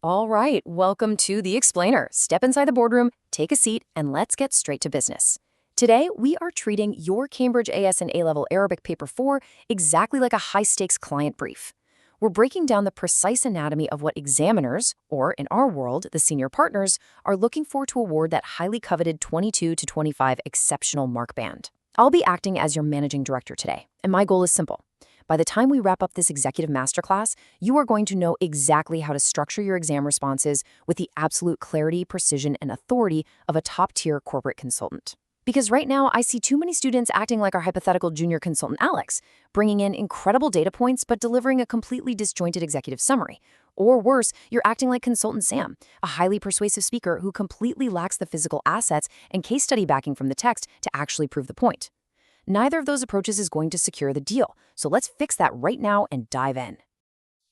All right, welcome to The Explainer. Step inside the boardroom, take a seat, and let's get straight to business. Today, we are treating your Cambridge AS and A-Level Arabic Paper 4 exactly like a high-stakes client brief. We're breaking down the precise anatomy of what examiners, or in our world, the senior partners, are looking for to award that highly coveted 22 to 25 exceptional mark band. I'll be acting as your managing director today, and my goal is simple. By the time we wrap up this executive masterclass, you are going to know exactly how to structure your exam responses with the absolute clarity, precision, and authority of a top-tier corporate consultant. Because right now, I see too many students acting like our hypothetical junior consultant Alex, bringing in incredible data points but delivering a completely disjointed executive summary. Or worse, you're acting like consultant Sam, a highly persuasive speaker who completely lacks the physical assets and case study backing from the text to actually prove the point. Neither of those approaches is going to secure the deal, so let's fix that right now and dive in.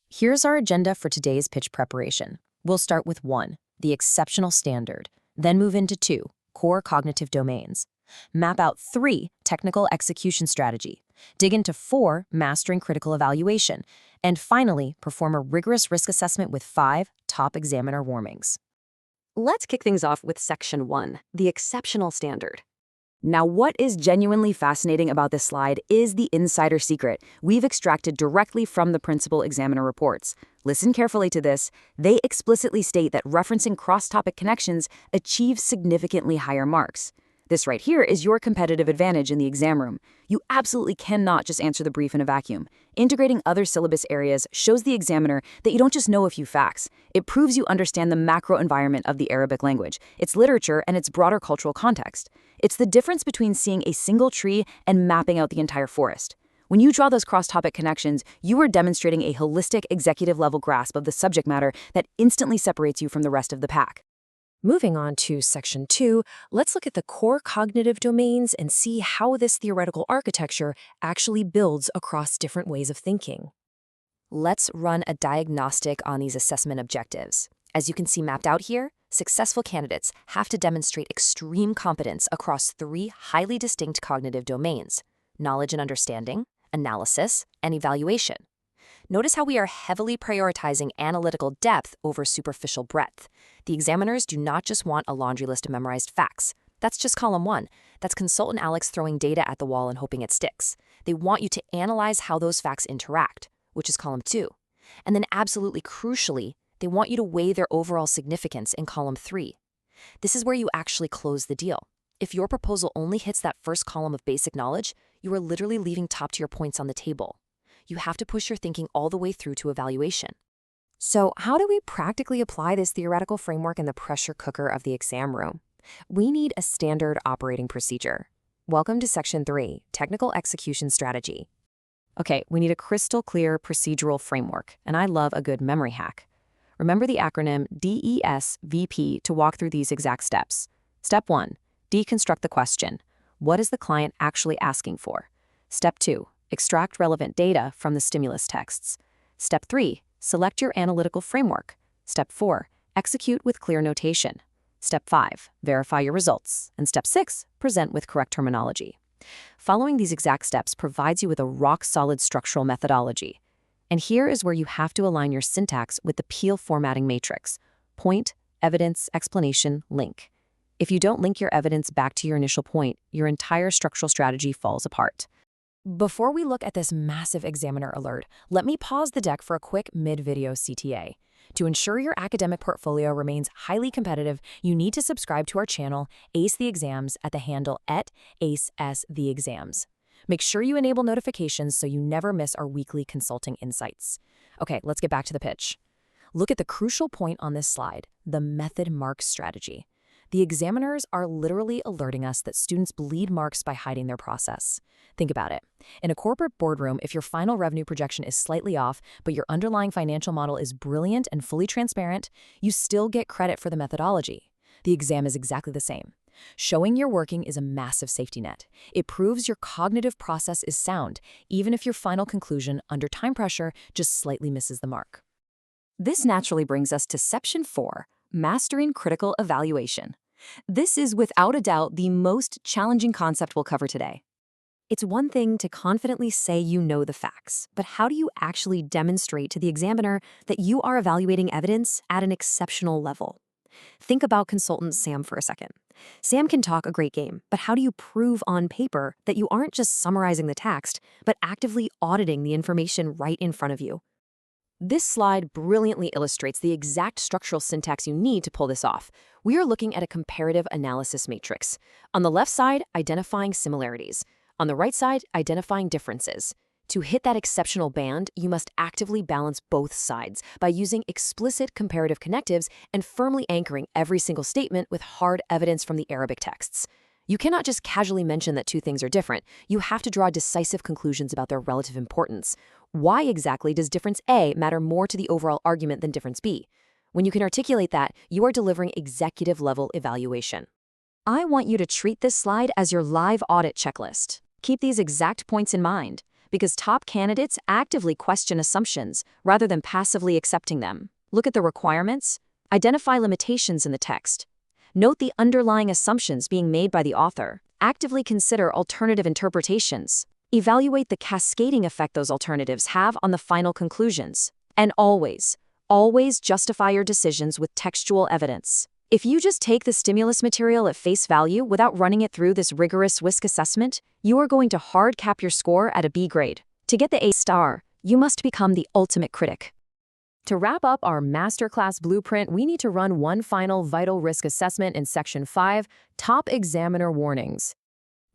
Here's our agenda for today's pitch preparation. We'll start with 1, the exceptional standard, then move into 2, core cognitive domains. Map out 3, technical execution strategy. Dig into 4, mastering critical evaluation. And finally, perform a rigorous risk assessment with 5 top examiner warnings. Let's kick things off with Section 1, the exceptional standard. Now, what is genuinely fascinating about this slide is the insider secret we've extracted directly from the principal examiner reports. Listen carefully to this. They explicitly state that referencing cross-topic connections achieves significantly higher marks. This right here is your competitive advantage in the exam room. You absolutely cannot just answer the brief in a vacuum. Integrating other syllabus areas shows the examiner that you don't just know a few facts. It proves you understand the macro environment of the Arabic language, its literature, and its broader cultural context. It's the difference between seeing a single tree and mapping out the entire forest. When you draw those cross-topic connections, you are demonstrating a holistic executive-level grasp of the subject matter that instantly separates you from the rest of the pack. Moving on to Section 2, let's look at the core cognitive domains and see how this theoretical architecture actually builds across different ways of thinking. Let's run a diagnostic on these assessment objectives. As you can see mapped out here, successful candidates have to demonstrate extreme competence across 3 highly distinct cognitive domains: knowledge and understanding, analysis, and evaluation. Notice how we are heavily prioritizing analytical depth over superficial breadth. The examiners do not just want a laundry list of memorized facts. That's just column 1. That's consultant Alex throwing data at the wall and hoping it sticks. They want you to analyze how those facts interact, which is column 2. And then absolutely crucially, they want you to weigh their overall significance in column 3. This is where you actually close the deal. If your proposal only hits that first column of basic knowledge, you are literally leaving top-tier points on the table. You have to push your thinking all the way through to evaluation. So how do we practically apply this theoretical framework in the pressure cooker of the exam room? We need a standard operating procedure. Welcome to Section 3, Technical Execution Strategy. Okay, we need a crystal clear procedural framework, and I love a good memory hack. Remember the acronym DESVP to walk through these exact steps. Step 1, deconstruct the question. What is the client actually asking for? Step 2, extract relevant data from the stimulus texts. Step 3, select your analytical framework. Step 4, execute with clear notation. Step 5, verify your results. And Step 6, present with correct terminology. Following these exact steps provides you with a rock-solid structural methodology. And here is where you have to align your syntax with the Peel formatting matrix: point, evidence, explanation, link. If you don't link your evidence back to your initial point, your entire structural strategy falls apart. Before we look at this massive examiner alert, let me pause the deck for a quick mid-video CTA. To ensure your academic portfolio remains highly competitive, you need to subscribe to our channel, Ace the Exams, at the handle @AceS_the_Exams. Make sure you enable notifications so you never miss our weekly consulting insights. Okay, let's get back to the pitch. Look at the crucial point on this slide, the method mark strategy. The examiners are literally alerting us that students bleed marks by hiding their process. Think about it. In a corporate boardroom, if your final revenue projection is slightly off, but your underlying financial model is brilliant and fully transparent, you still get credit for the methodology. The exam is exactly the same. Showing you're working is a massive safety net. It proves your cognitive process is sound, even if your final conclusion, under time pressure, just slightly misses the mark. This naturally brings us to Section 4, Mastering Critical Evaluation. This is without a doubt the most challenging concept we'll cover today. It's one thing to confidently say you know the facts, but how do you actually demonstrate to the examiner that you are evaluating evidence at an exceptional level? Think about consultant Sam for a second. Sam can talk a great game, but how do you prove on paper that you aren't just summarizing the text, but actively auditing the information right in front of you? This slide brilliantly illustrates the exact structural syntax you need to pull this off. We are looking at a comparative analysis matrix. On the left side, identifying similarities. On the right side, identifying differences. To hit that exceptional band, you must actively balance both sides by using explicit comparative connectives and firmly anchoring every single statement with hard evidence from the Arabic texts. You cannot just casually mention that two things are different. You have to draw decisive conclusions about their relative importance. Why exactly does difference A matter more to the overall argument than difference B? When you can articulate that, you are delivering executive-level evaluation. I want you to treat this slide as your live audit checklist. Keep these exact points in mind, because top candidates actively question assumptions rather than passively accepting them. Look at the requirements. Identify limitations in the text. Note the underlying assumptions being made by the author. Actively consider alternative interpretations. Evaluate the cascading effect those alternatives have on the final conclusions. And always justify your decisions with textual evidence. If you just take the stimulus material at face value without running it through this rigorous WISC assessment, you are going to hard cap your score at a B grade. To get the A-star, you must become the ultimate critic. To wrap up our masterclass blueprint, we need to run one final vital risk assessment in Section 5, Top Examiner Warnings.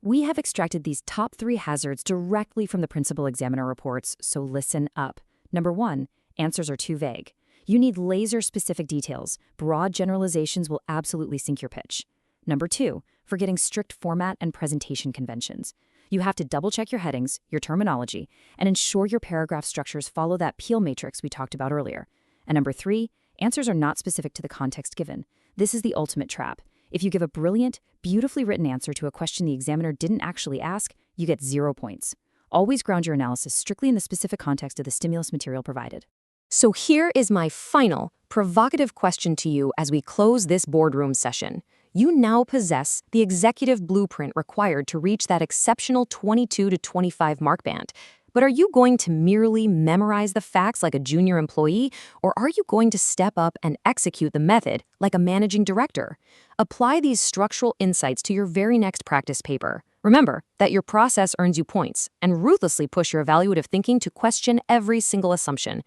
We have extracted these top 3 hazards directly from the principal examiner reports, so listen up. Number 1, answers are too vague. You need laser-specific details. Broad generalizations will absolutely sink your pitch. Number 2, forgetting strict format and presentation conventions. You have to double-check your headings, your terminology, and ensure your paragraph structures follow that Peel matrix we talked about earlier. And number 3, answers are not specific to the context given. This is the ultimate trap. If you give a brilliant, beautifully written answer to a question the examiner didn't actually ask, you get 0 points. Always ground your analysis strictly in the specific context of the stimulus material provided. So here is my final, provocative question to you as we close this boardroom session. You now possess the executive blueprint required to reach that exceptional 22 to 25 mark band. But are you going to merely memorize the facts like a junior employee, or are you going to step up and execute the method like a managing director? Apply these structural insights to your very next practice paper. Remember that your process earns you points, and ruthlessly push your evaluative thinking to question every single assumption.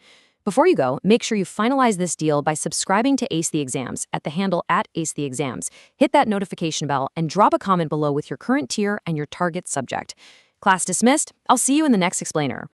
Before you go, make sure you finalize this deal by subscribing to Ace the Exams at the handle @AceTheExams. Hit that notification bell and drop a comment below with your current tier and your target subject. Class dismissed. I'll see you in the next explainer.